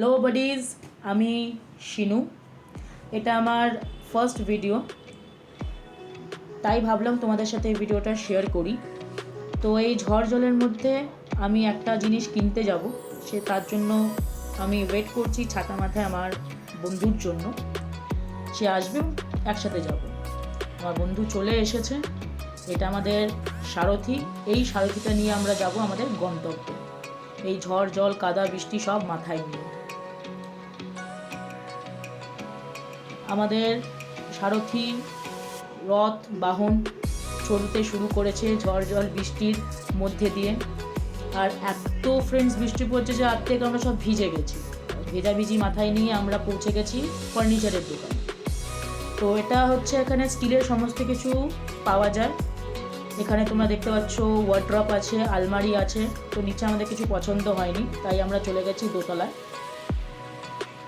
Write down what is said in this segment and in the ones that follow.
Hello buddies, আমি শিনু। এটা আমার ফার্স্ট ভিডিও, তাই ভাবলাম তোমাদের সাথে এই ভিডিওটা শেয়ার করি। তো এই ঝড় জলের মধ্যে আমি একটা জিনিস কিনতে যাব, তার জন্য আমি ওয়েট করছি ছাতা মাথায় আমার বন্ধুর জন্য। সে আসবে, একসাথে যাব। আমার বন্ধু চলে এসেছে। এটা আমাদের সারথি। এই সারথিটা নিয়ে আমরা যাব আমাদের গন্তব্যে, এই ঝড় জল কাদা বৃষ্টি সব মাথায় নিয়ে। আমাদের সারথি রথ বাহন চলতে শুরু করেছে ঝড় জল বৃষ্টির মধ্যে দিয়ে। আর এত ফ্রেন্ডস বৃষ্টি পড়ছে যে আজ থেকে আমরা সব ভিজে গেছি। ভেজাভিজি মাথায় নিয়ে আমরা পৌঁছে গেছি ফার্নিচারের দোকানে। তো এটা হচ্ছে এখানে স্টিলের সমস্ত কিছু পাওয়া যায়। এখানে তোমরা দেখতে পাচ্ছ ওয়ার্ড্রপ আছে, আলমারি আছে। তো নিচে আমাদের কিছু পছন্দ হয়নি, তাই আমরা চলে গেছি দোতলায়।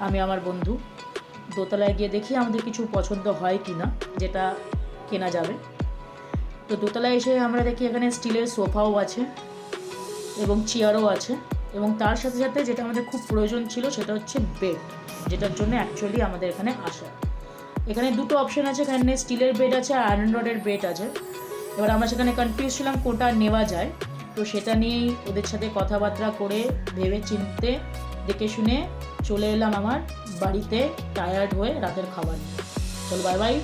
আমি আমার বন্ধু দোতলায় গিয়ে দেখি আমাদের কিছু পছন্দ হয় কি না, যেটা কেনা যাবে। তো দোতলায় এসে আমরা দেখি এখানে স্টিলের সোফাও আছে এবং চেয়ারও আছে, এবং তার সাথে সাথে যেটা আমাদের খুব প্রয়োজন ছিল সেটা হচ্ছে বেড, যেটার জন্য অ্যাকচুয়ালি আমাদের এখানে আসা। এখানে দুটো অপশন আছে, এখানে স্টিলের বেড আছে আর আয়রন রডের বেড আছে। এবার আমরা সেখানে কনফিউজ ছিলাম কোনটা নেওয়া যায়। তো সেটা নিয়েই ওদের সাথে কথাবার্তা করে ভেবে চিনতে দেখে শুনে চলে এলাম আমার বাড়িতে টায়ার্ড হয়ে রাতের খাবার নিয়ে। চলো বাই বাই।